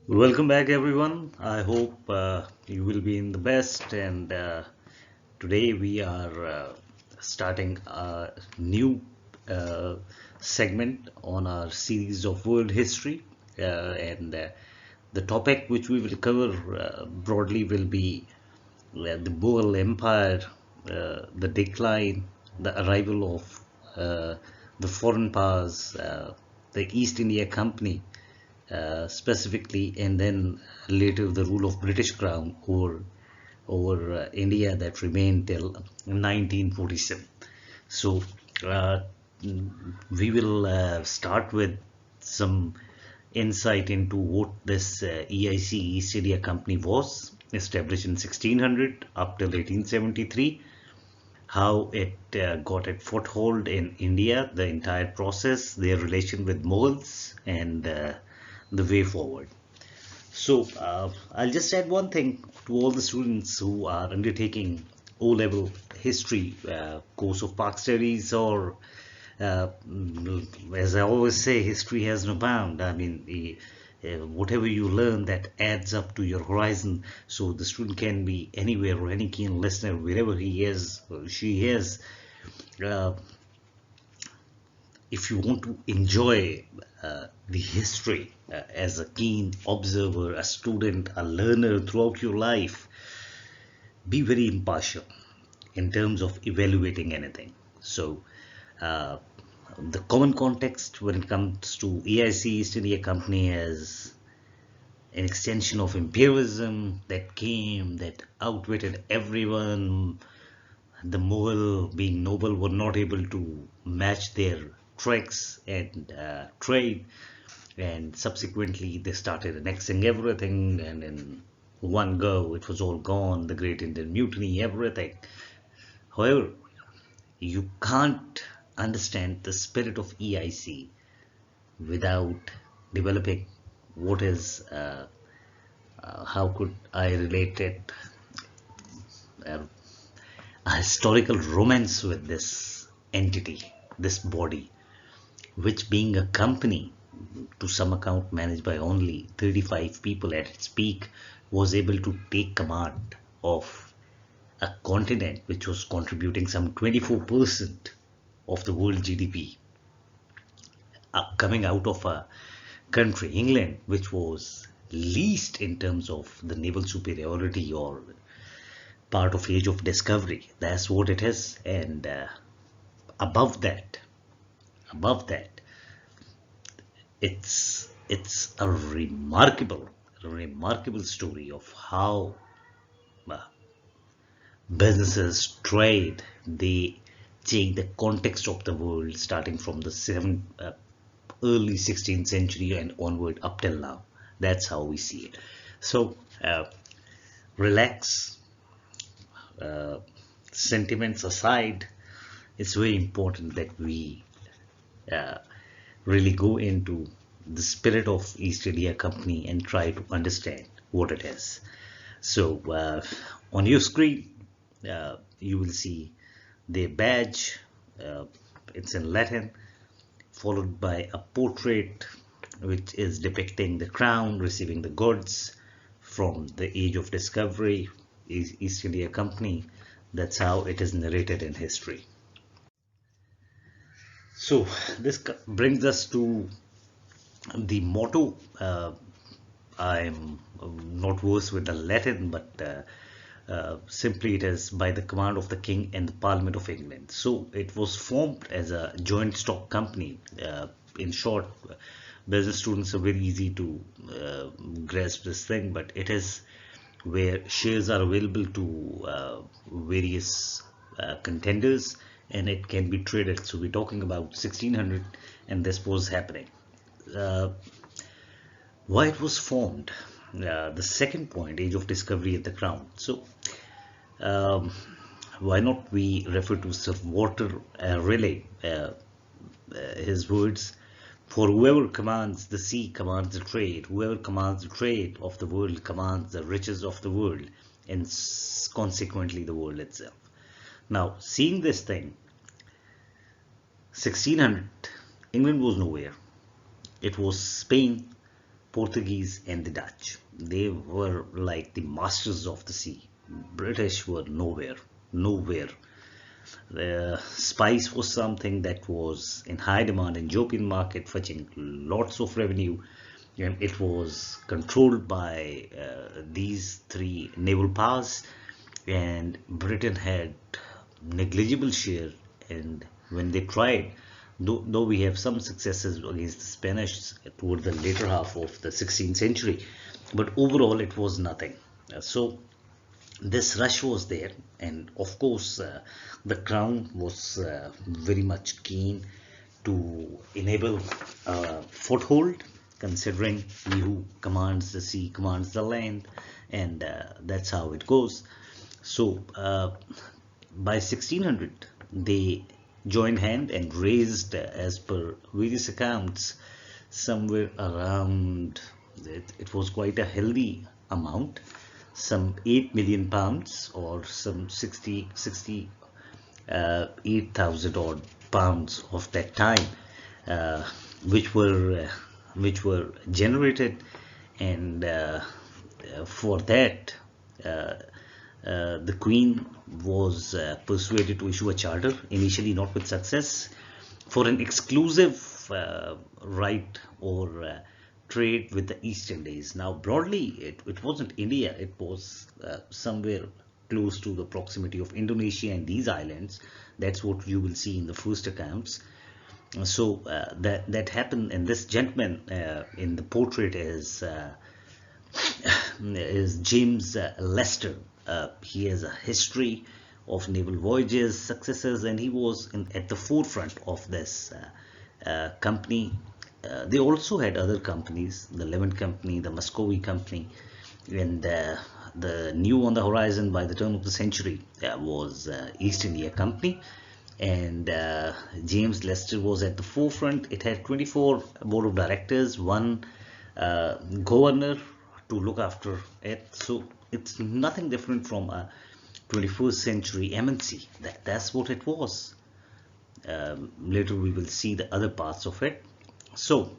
Welcome back, everyone. I hope you will be in the best. And today we are starting a new uh, segment on our series of world history. And the topic which we will cover broadly will be the Mughal Empire, the decline, the arrival of the foreign powers, the East India Company specifically, and then later the rule of British Crown over India that remained till 1947. So uh, we will start with some insight into what this EIC East India Company was, established in 1600 up till 1873, how it got a foothold in India, the entire process, their relation with Mughals, and the way forward. So I'll just add one thing to all the students who are undertaking O-level history course of Park Studies, or as I always say, history has no bound. I mean, whatever you learn that adds up to your horizon, so the student can be anywhere, or any keen listener wherever he is or she is. Uh, if you want to enjoy the history as a keen observer, a student, a learner throughout your life, be very impartial in terms of evaluating anything. So, uh, the common context when it comes to EIC East India Company as an extension of imperialism that came, that outwitted everyone. The Mughal, being noble, were not able to match their tricks and trade, and subsequently they started annexing everything, and in one go it was all gone. The Great Indian Mutiny, everything. However, you can't understand the spirit of EIC without developing what is how could I relate it, uh, a historical romance with this entity, this body, which, being a company to some account managed by only 35 people at its peak, was able to take command of a continent which was contributing some 24% of the world GDP, coming out of a country, England, which was least in terms of the naval superiority or part of age of discovery. That's what it is. And above that, above that, it's a remarkable story of how uh, businesses trade, they take the context of the world starting from the early 16th century and onward up till now. That's how we see it. So relax, uh, sentiments aside, it's very important that we uh, really go into the spirit of East India Company and try to understand what it is. So on your screen, you will see their badge. Uh, it's in Latin, followed by a portrait which is depicting the crown receiving the goods from the age of discovery, East India Company. That's how it is narrated in history. So this brings us to the motto. I'm not versed with the Latin, but simply it is by the command of the King and the Parliament of England. So it was formed as a joint stock company. In short, business students are very easy to grasp this thing, but it is where shares are available to various contenders, and it can be traded. So we're talking about 1600, and this was happening. Uh, why it was formed? The second point, age of discovery at the crown. So um, why not we refer to Sir Walter Raleigh, his words, for whoever commands the sea commands the trade, whoever commands the trade of the world commands the riches of the world, and consequently the world itself. Now, seeing this thing, 1600, England was nowhere. It was Spain, Portuguese and the Dutch. They were like the masters of the sea. British were nowhere, nowhere. The spice was something that was in high demand in European market, fetching lots of revenue, and it was controlled by these three naval powers, and Britain had negligible share. And when they tried, though we have some successes against the Spanish toward the later half of the 16th century, but overall it was nothing. So this rush was there, and of course the crown was very much keen to enable a foothold, considering he who commands the sea commands the land, and that's how it goes. So by 1600 they joined hand and raised, as per various accounts, somewhere around, it was quite a healthy amount, some 8 million pounds, or some 8,000 odd pounds of that time, uh, which were generated. And for that, uh, the Queen was persuaded to issue a charter, initially not with success, for an exclusive right or trade with the East Indies. Now, broadly, it wasn't India, it was somewhere close to the proximity of Indonesia and these islands. That's what you will see in the first accounts. So that happened, and this gentleman in the portrait is James Lester. He has a history of naval voyages, successes, and he was at the forefront of this company. They also had other companies, the Levant Company, the Muscovy Company, and the new on the horizon by the turn of the century was East India Company. And James Lester was at the forefront. It had 24 board of directors, one governor to look after it. So it's nothing different from a 21st century MNC. That's what it was. Later we will see the other parts of it. So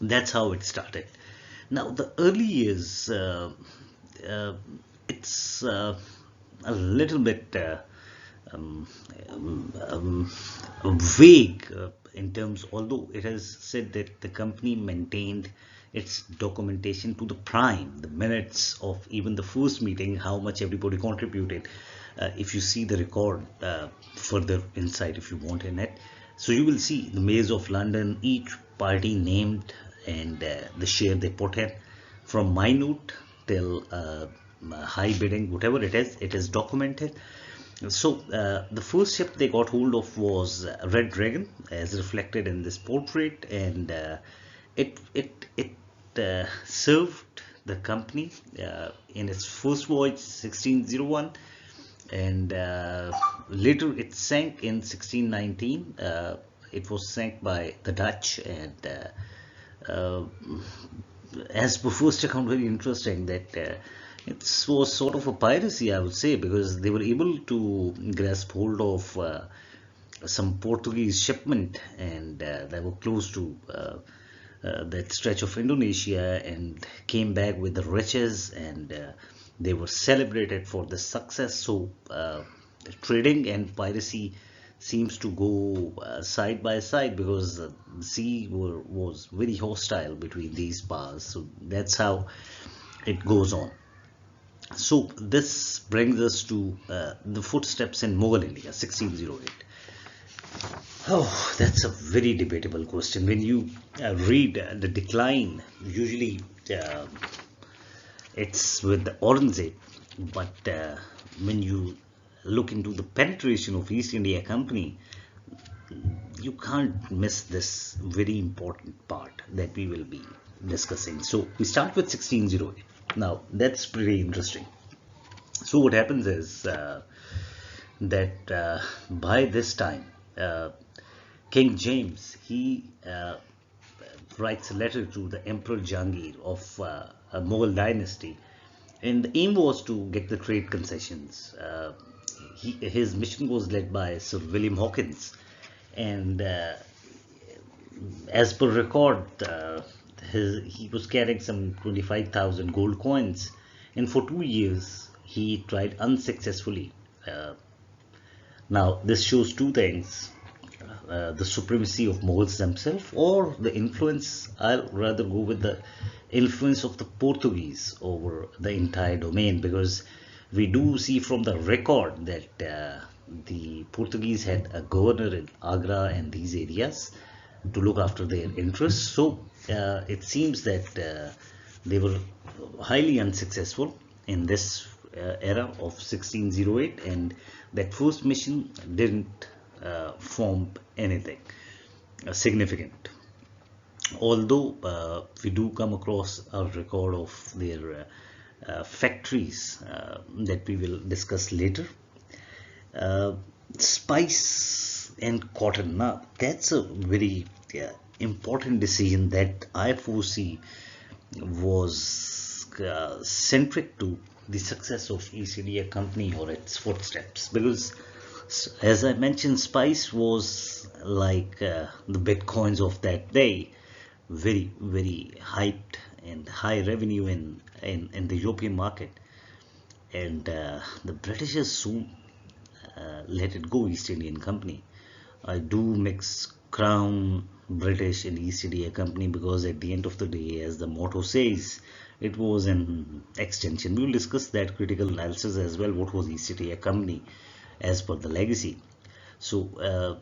that's how it started. Now the early years, it's a little bit vague in terms, although it has said that the company maintained its documentation to the prime, the minutes of even the first meeting, how much everybody contributed. If you see the record, further insight if you want in it, so you will see the mayors of London, each party named, and the share they put in, from minute till high bidding, whatever it is documented. So the first ship they got hold of was Red Dragon, as reflected in this portrait, and it served the company in its first voyage 1601, and later it sank in 1619. It was sank by the Dutch, and as per first account, very interesting that it was sort of a piracy, I would say, because they were able to grasp hold of some Portuguese shipment, and they were close to that stretch of Indonesia, and came back with the riches, and they were celebrated for the success. So trading and piracy seems to go side by side, because the sea was very hostile between these powers. So that's how it goes on. So this brings us to the footsteps in Mughal India, 1608. Oh, that's a very debatable question. When you read the decline, usually it's with the Aurangzeb, but when you look into the penetration of East India Company, you can't miss this very important part that we will be discussing. So we start with 1608. Now that's pretty interesting. So what happens is that by this time, King James, he writes a letter to the Emperor Jahangir of a Mughal dynasty, and the aim was to get the trade concessions. His mission was led by Sir William Hawkins, and as per record, he was carrying some 25,000 gold coins, and for 2 years he tried unsuccessfully. Uh, Now, this shows two things: the supremacy of Mughals themselves, or the influence. I'll rather go with the influence of the Portuguese over the entire domain, because we do see from the record that the Portuguese had a governor in Agra and these areas to look after their interests. So it seems that they were highly unsuccessful in this era of 1608, and that first mission didn't form anything significant. Although we do come across a record of their factories that we will discuss later. uh, Spice and cotton. Now, that's a very important decision that I foresee was centric to the success of East India Company or its footsteps, because as I mentioned, spice was like the bitcoins of that day, very very hyped and high revenue in the European market, and the Britishers soon let it go, East Indian Company. I do mix Crown, British, and East India Company because at the end of the day, as the motto says, it was an extension. We will discuss that critical analysis as well. What was East India Company as per the legacy? So,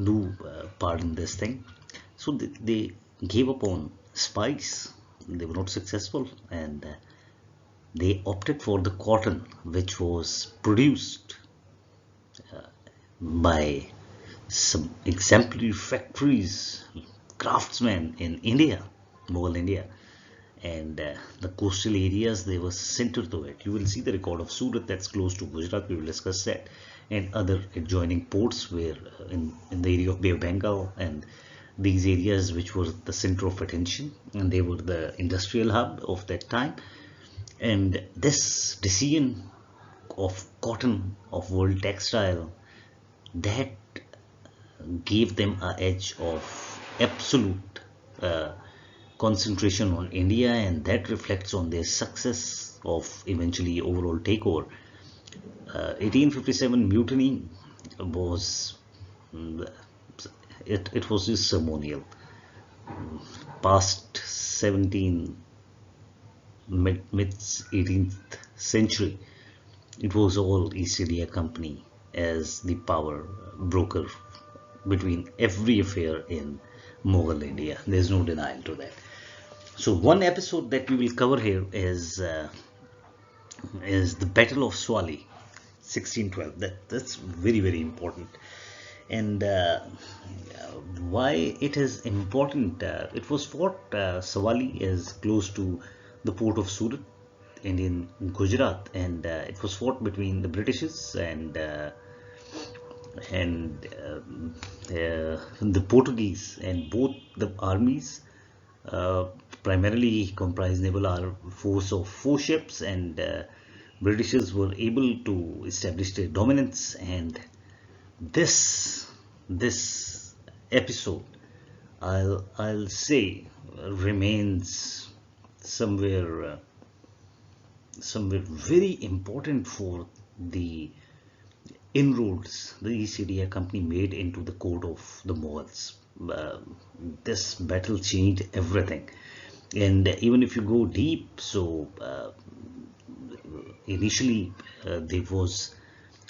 do pardon this thing. So, they gave up on spice. They were not successful, and they opted for the cotton, which was produced by some exemplary factories, craftsmen in India, Mughal India, and the coastal areas they were centered to it. You will see the record of Surat, that's close to Gujarat. We will discuss that, and other adjoining ports where in the area of Bay of Bengal, and these areas which were the center of attention, and they were the industrial hub of that time. And this decision of cotton, of world textile, that gave them a edge of absolute concentration on India, and that reflects on their success of eventually overall takeover. 1857 mutiny was it was just ceremonial. Past 17 mid 18th century, it was all East India Company as the power broker between every affair in Mughal India. There's no denial to that. So one episode that we will cover here is the Battle of Swali, 1612. That's very very important. And why it is important? It was fought. Swali is close to the port of Surat, in Gujarat, and it was fought between the Britishers and the Portuguese, and both the armies uh, primarily comprised naval force of 4 ships, and Britishers were able to establish their dominance. And this episode, I'll say, remains somewhere somewhere very important for the inroads the East India Company made into the court of the Mughals. Uh, this battle changed everything, and even if you go deep, so initially there was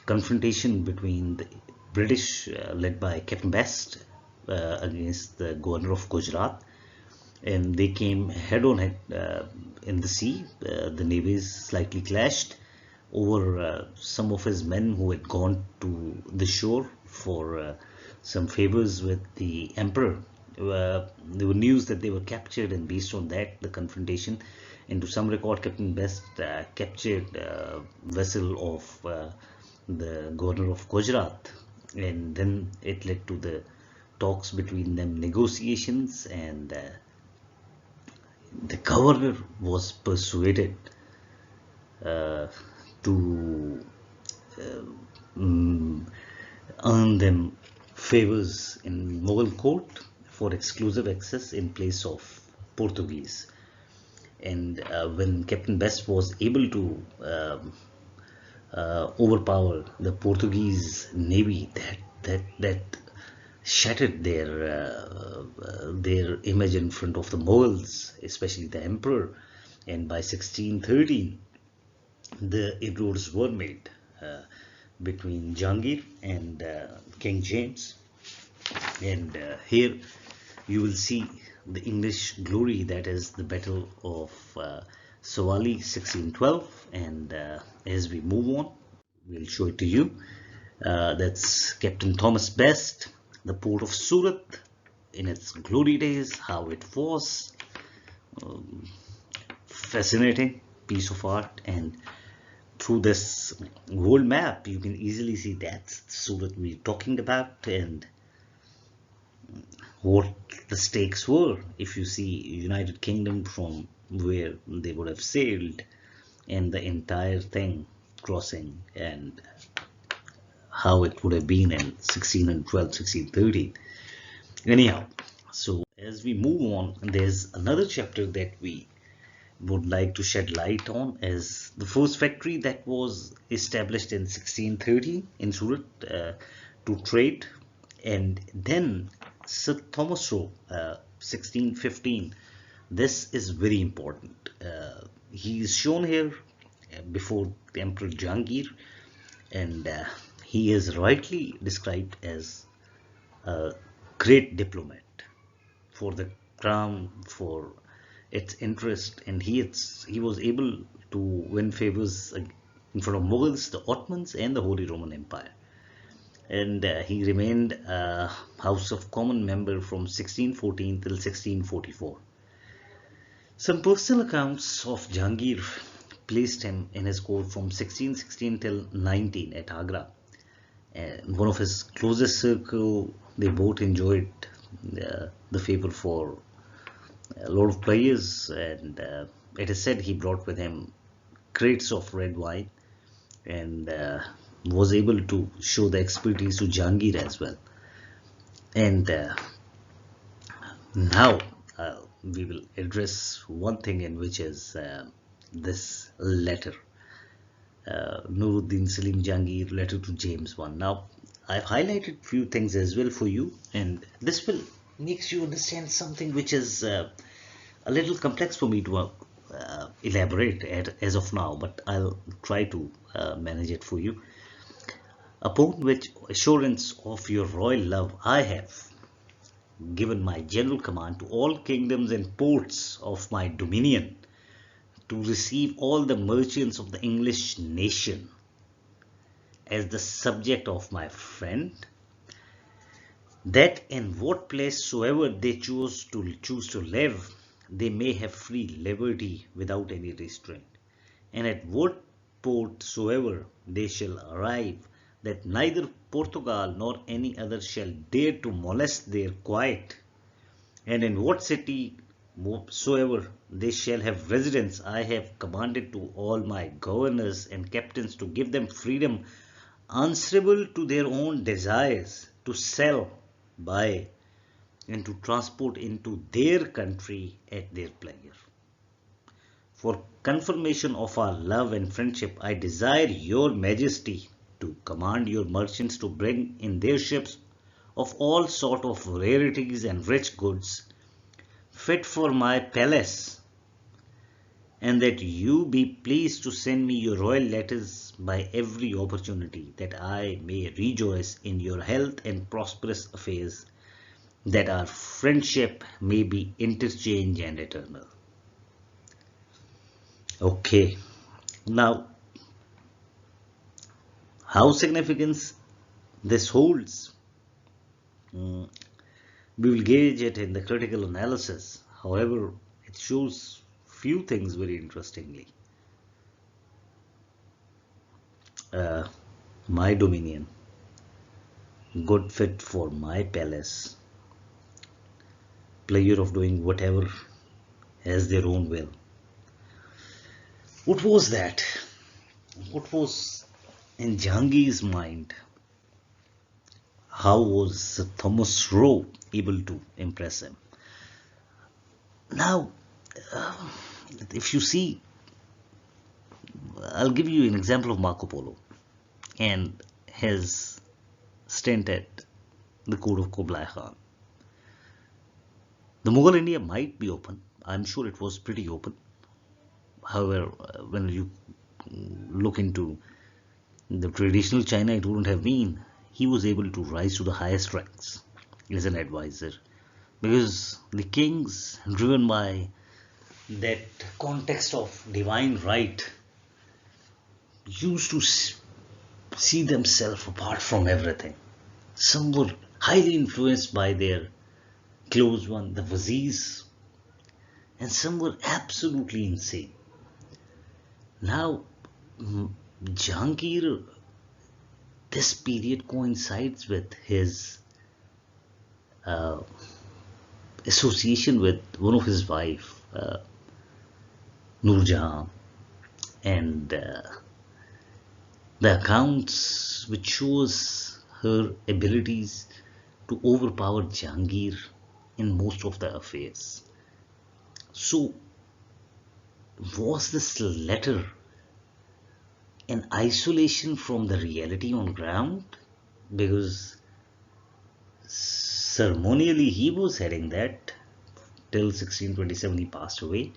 confrontation between the British, led by Captain Best, against the governor of Gujarat, and they came head on head in the sea. The navies slightly clashed over some of his men who had gone to the shore for some favors with the emperor. There were news that they were captured, and based on that, the confrontation. And to some record, Captain Best captured vessel of the governor of Gujarat, and then it led to the talks between them, negotiations, and the governor was persuaded uh, to mm, earn them favors in Mughal court for exclusive access in place of Portuguese. And when Captain Best was able to overpower the Portuguese navy, that shattered their image in front of the Mughals, especially the emperor. And by 1613, the inroads were made between Jahangir and King James. And here you will see the English glory, that is the Battle of Sawali 1612. And as we move on, we'll show it to you. That's Captain Thomas Best, the port of Surat in its glory days, how it was. Fascinating piece of art. And through this world map, you can easily see that's Surat we're talking about, and what the stakes were. If you see United Kingdom from where they would have sailed, and the entire thing crossing, and how it would have been in 1612, 1613. Anyhow, so as we move on, there's another chapter that we would like to shed light on, as the first factory that was established in 1630 in Surat to trade. And then Sir Thomas Roe, 1615. This is very important. He is shown here before the Emperor Jahangir, and he is rightly described as a great diplomat for the crown, for its interest, and he was able to win favors in front of Mughals, the Ottomans, and the Holy Roman Empire. And he remained a House of Commons member from 1614 till 1644. Some personal accounts of Jahangir placed him in his court from 1616 till 19 at Agra. And one of his closest circle, they both enjoyed the favor for a lot of players, and it is said he brought with him crates of red wine, and was able to show the expertise to Jahangir as well. And now we will address one thing, in which is this letter, Nuruddin Salim Jahangir letter to James I. Now I've highlighted few things as well for you, and this will makes you understand something which is a little complex for me to elaborate as of now, but I'll try to manage it for you. Upon which assurance of your royal love, I have given my general command to all kingdoms and ports of my dominion to receive all the merchants of the English nation as the subject of my friend, that in what place soever they choose to live, they may have free liberty without any restraint, and at what port soever they shall arrive, that neither Portugal nor any other shall dare to molest their quiet, and in what city soever they shall have residence, I have commanded to all my governors and captains to give them freedom answerable to their own desires, to sell, buy, and to transport into their country at their pleasure. For confirmation of our love and friendship, I desire your majesty to command your merchants to bring in their ships of all sort of rarities and rich goods fit for my palace, and that you be pleased to send me your royal letters by every opportunity, that I may rejoice in your health and prosperous affairs, that our friendship may be interchanged and eternal. Okay, now how significant this holds, we will gauge it in the critical analysis. However, it shows few things very interestingly. My dominion, good fit for my palace, pleasure of doing whatever as their own will. What was that? What was in Jahangir's mind? How was Thomas Roe able to impress him? Now, uh, if you see, I'll give you an example of Marco Polo and his stint at the court of Kublai Khan. The Mughal India might be open. I'm sure it was pretty open. However, when you look into the traditional China, it wouldn't have been. He was able to rise to the highest ranks as an advisor because the kings, driven by that context of divine right, used to see themselves apart from everything. Some were highly influenced by their close one, the viziers, and some were absolutely insane. Now, Jahangir, this period coincides with his uh, association with one of his wife, Noor Jahan, and the accounts which shows her abilities to overpower Jahangir in most of the affairs. So, was this letter an isolation from the reality on ground? Because ceremonially he was heading that till 1627 he passed away,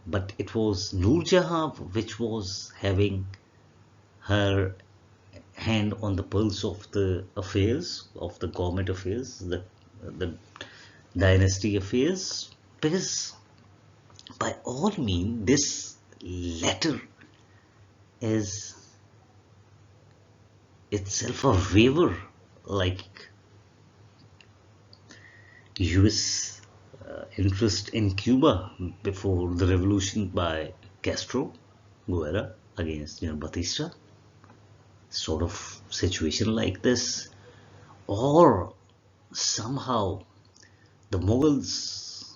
but it was Noor Jahan which was having her hand on the pulse of the affairs, of the government affairs, the dynasty affairs, because by all means this letter is itself a waiver, like US interest in Cuba before the revolution by Castro Guerra against Batista, sort of situation like this, or somehow the Mughals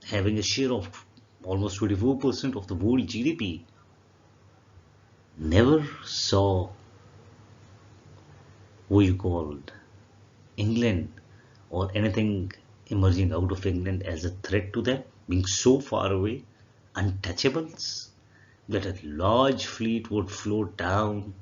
having a share of almost 24% of the world GDP never saw what you called England or anything emerging out of England as a threat to them, being so far away, untouchables, that a large fleet would float down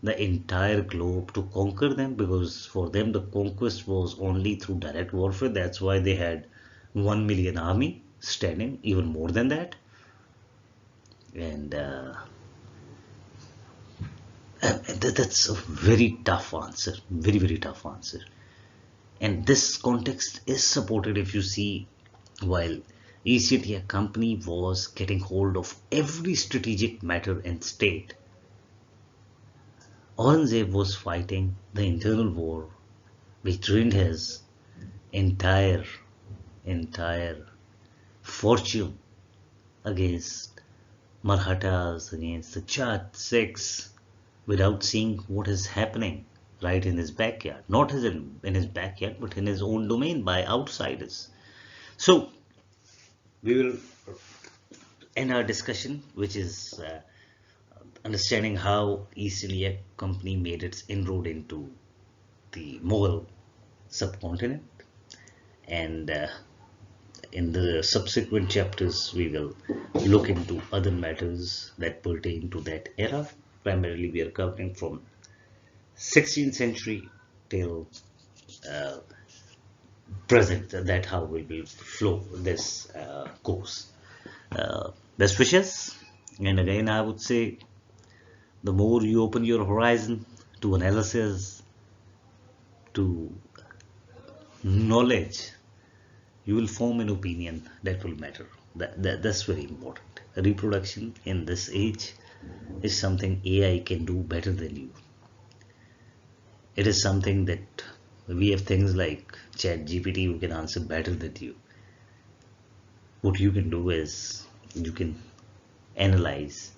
the entire globe to conquer them, because for them the conquest was only through direct warfare. That's why they had 1 million army standing, even more than that. And that's a very tough answer, very, very tough answer. And this context is supported if you see, while East India Company was getting hold of every strategic matter in state, Aurangzeb was fighting the internal war which drained his entire entire fortune against Marhatas, against the Jat Sikhs, without seeing what is happening right in his backyard. Not in his backyard, but in his own domain by outsiders. So we will end our discussion, which is understanding how East India Company made its inroad into the Mughal subcontinent, and in the subsequent chapters we will look into other matters that pertain to that era. Primarily we are covering from 16th century till uh, present. That how we will flow this course. Best wishes, and again I would say the more you open your horizon to analysis, to knowledge, you will form an opinion that will matter. That's very important. Reproduction in this age is something AI can do better than you. It is something that we have things like Chat GPT who can answer better than you. What you can do is you can analyze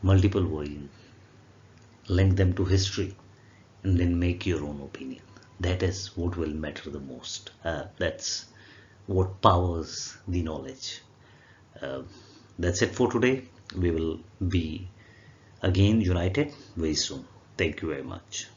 multiple versions, link them to history, and then make your own opinion. That is what will matter the most. That's what powers the knowledge. Uh, that's it for today. We will be again united very soon. Thank you very much.